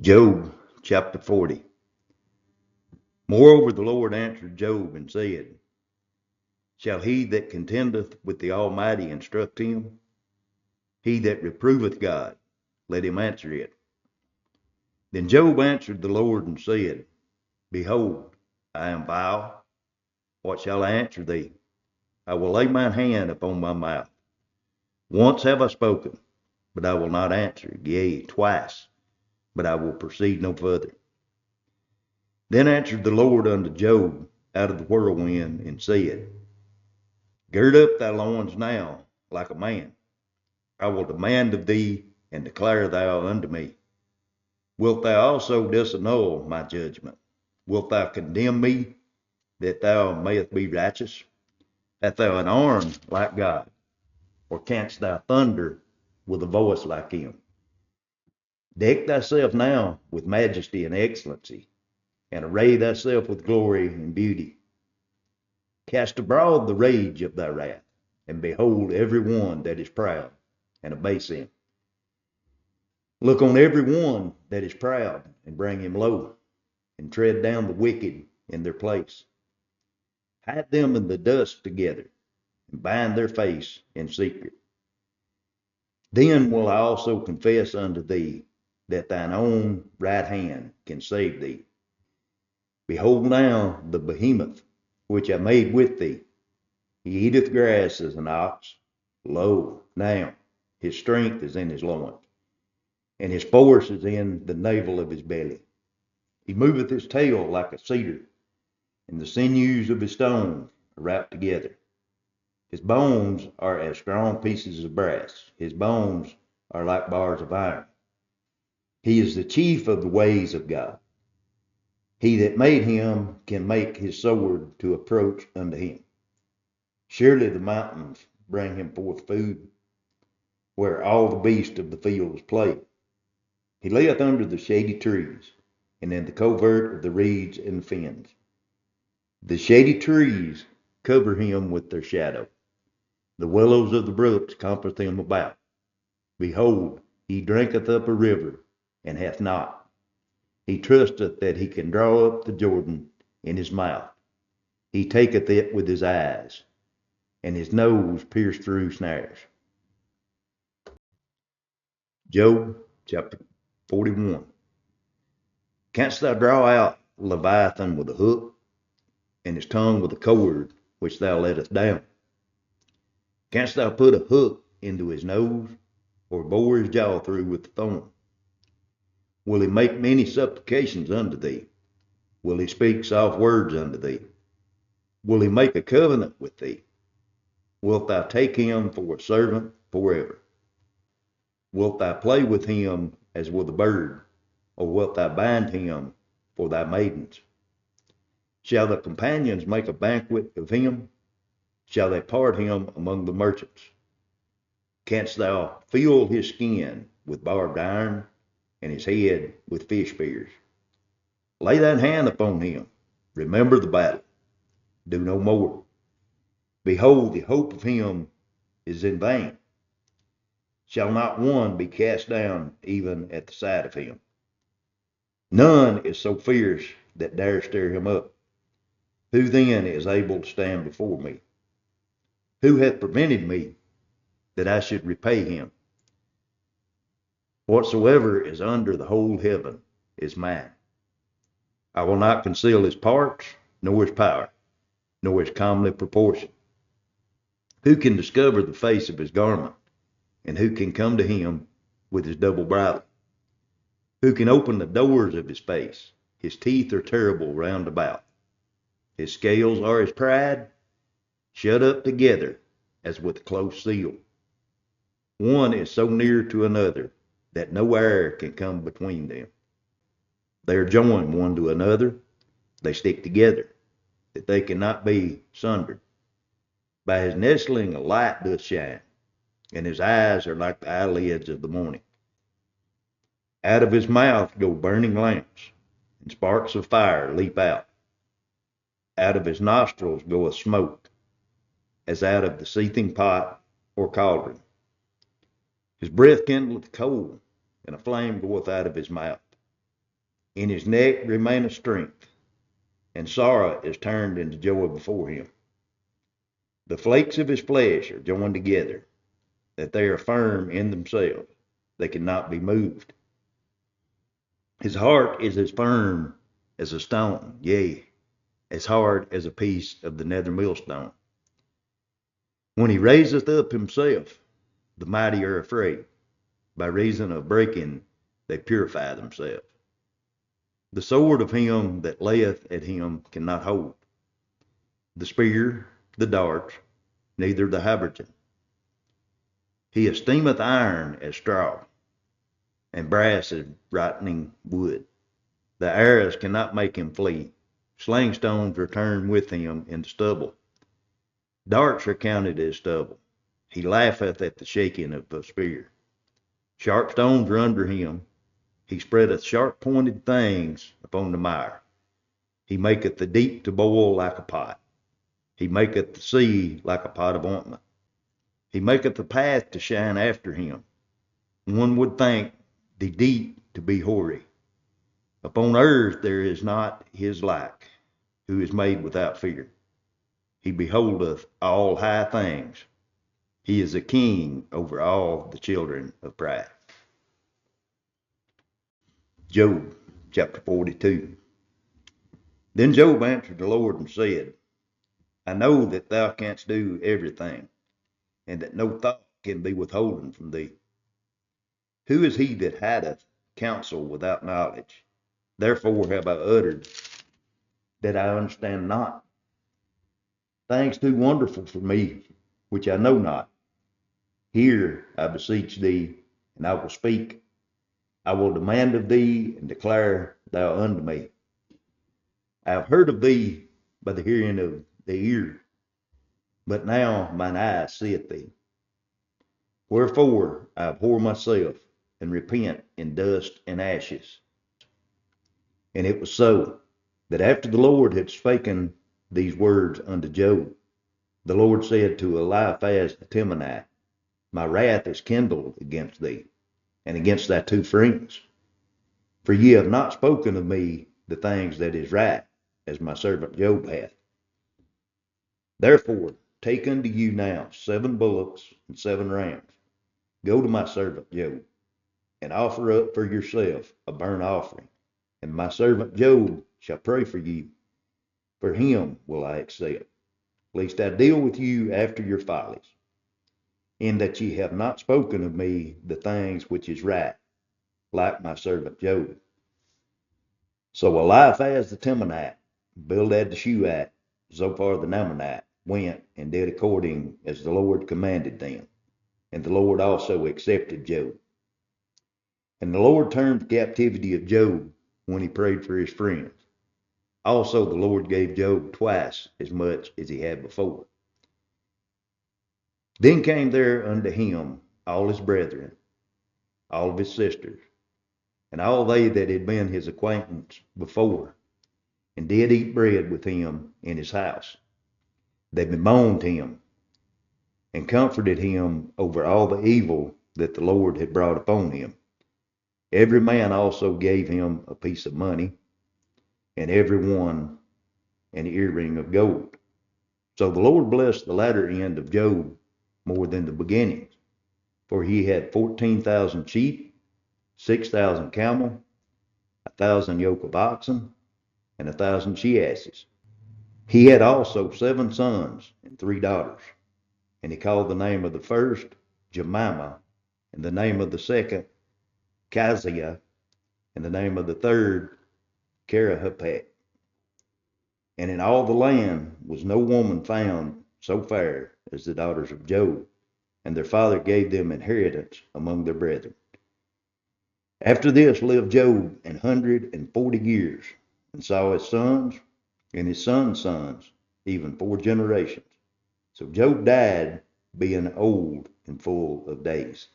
Job chapter 40. Moreover, the Lord answered Job and said, Shall he that contendeth with the Almighty instruct him? He that reproveth God, let him answer it. Then Job answered the Lord and said, Behold, I am vile. What shall I answer thee? I will lay mine hand upon my mouth. Once have I spoken, but I will not answer. Yea, twice, but I will proceed no further. Then answered the Lord unto Job out of the whirlwind and said, Gird up thy loins now like a man. I will demand of thee, and declare thou unto me. Wilt thou also disannul my judgment? Wilt thou condemn me, that thou mayest be righteous? Hast thou an arm like God? Or canst thou thunder with a voice like him? Deck thyself now with majesty and excellency, and array thyself with glory and beauty. Cast abroad the rage of thy wrath, and behold every one that is proud, and abase him. Look on every one that is proud, and bring him low, and tread down the wicked in their place. Hide them in the dust together, and bind their face in secret. Then will I also confess unto thee that thine own right hand can save thee. Behold now the behemoth which I made with thee. He eateth grass as an ox. Lo, now his strength is in his loins, and his force is in the navel of his belly. He moveth his tail like a cedar, and the sinews of his stones are wrapped together. His bones are as strong pieces of brass. His bones are like bars of iron. He is the chief of the ways of God. He that made him can make his sword to approach unto him. Surely the mountains bring him forth food, where all the beasts of the fields play. He layeth under the shady trees, and in the covert of the reeds and the fens. The shady trees cover him with their shadow. The willows of the brooks compass him about. Behold, he drinketh up a river, and hath not. He trusteth that he can draw up the Jordan in his mouth. He taketh it with his eyes, and his nose pierced through snares. Job chapter 41. Canst thou draw out Leviathan with a hook, and his tongue with a cord which thou lettest down? Canst thou put a hook into his nose, or bore his jaw through with the thorn? Will he make many supplications unto thee? Will he speak soft words unto thee? Will he make a covenant with thee? Wilt thou take him for a servant forever? Wilt thou play with him as with a bird, or wilt thou bind him for thy maidens? Shall the companions make a banquet of him? Shall they part him among the merchants? Canst thou fill his skin with barbed iron, and his head with fish spears? Lay thine hand upon him. Remember the battle. Do no more. Behold, the hope of him is in vain. Shall not one be cast down even at the sight of him? None is so fierce that dare stir him up. Who then is able to stand before me? Who hath prevented me that I should repay him? Whatsoever is under the whole heaven is mine. I will not conceal his parts, nor his power, nor his comely proportion. Who can discover the face of his garment, and who can come to him with his double bridle? Who can open the doors of his face? His teeth are terrible round about. His scales are his pride, shut up together as with a close seal. One is so near to another that no air can come between them. They are joined one to another. They stick together, that they cannot be sundered. By his nestling a light doth shine, and his eyes are like the eyelids of the morning. Out of his mouth go burning lamps, and sparks of fire leap out. Out of his nostrils goeth smoke, as out of the seething pot or cauldron. His breath kindleth coal, and a flame goeth out of his mouth. In his neck remaineth strength, and sorrow is turned into joy before him. The flakes of his flesh are joined together, that they are firm in themselves. They cannot be moved. His heart is as firm as a stone, yea, as hard as a piece of the nether millstone. When he raiseth up himself, the mighty are afraid. By reason of breaking, they purify themselves. The sword of him that layeth at him cannot hold. The spear, the darts, neither the habergeon. He esteemeth iron as straw, and brass as rotting wood. The arrows cannot make him flee. Sling stones return with him in the stubble. Darts are counted as stubble. He laugheth at the shaking of the spear. Sharp stones are under him. He spreadeth sharp-pointed things upon the mire. He maketh the deep to boil like a pot. He maketh the sea like a pot of ointment. He maketh the path to shine after him. One would think the deep to be hoary. Upon earth there is not his like, who is made without fear. He beholdeth all high things. He is a king over all the children of pride. Job chapter 42. Then Job answered the Lord and said, I know that thou canst do everything, and that no thought can be withholden from thee. Who is he that hideth counsel without knowledge? Therefore have I uttered that I understand not. Things too wonderful for me, which I know not. Hear, I beseech thee, and I will speak. I will demand of thee, and declare thou unto me. I have heard of thee by the hearing of the ear, but now mine eye seeth thee. Wherefore I abhor myself, and repent in dust and ashes. And it was so, that after the Lord had spoken these words unto Job, the Lord said to Eliphaz the Temanite, My wrath is kindled against thee, and against thy two friends. For ye have not spoken of me the things that is right, as my servant Job hath. Therefore take unto you now 7 bullocks and 7 rams. Go to my servant Job, and offer up for yourself a burnt offering. And my servant Job shall pray for you. For him will I accept, lest I deal with you after your follies, in that ye have not spoken of me the things which is right, like my servant Job. So Eliphaz the Temanite, Bildad the Shuhite, Zophar the Naamanite went and did according as the Lord commanded them. And the Lord also accepted Job. And the Lord turned the captivity of Job when he prayed for his friends. Also the Lord gave Job twice as much as he had before. Then came there unto him all his brethren, all of his sisters, and all they that had been his acquaintance before, and did eat bread with him in his house. They bemoaned him, and comforted him over all the evil that the Lord had brought upon him. Every man also gave him a piece of money, and every one an earring of gold. So the Lord blessed the latter end of Job more than the beginning, for he had 14,000 sheep, 6,000 camel, 1,000 yoke of oxen, and 1,000 she-asses. He had also 7 sons and 3 daughters, and he called the name of the first Jemimah, and the name of the second Keziah, and the name of the third Kerahaphat. And in all the land was no woman found so fair as the daughters of Job, and their father gave them inheritance among their brethren. After this lived Job 140 years, and saw his sons and his sons' sons, even 4 generations. So Job died, being old and full of days.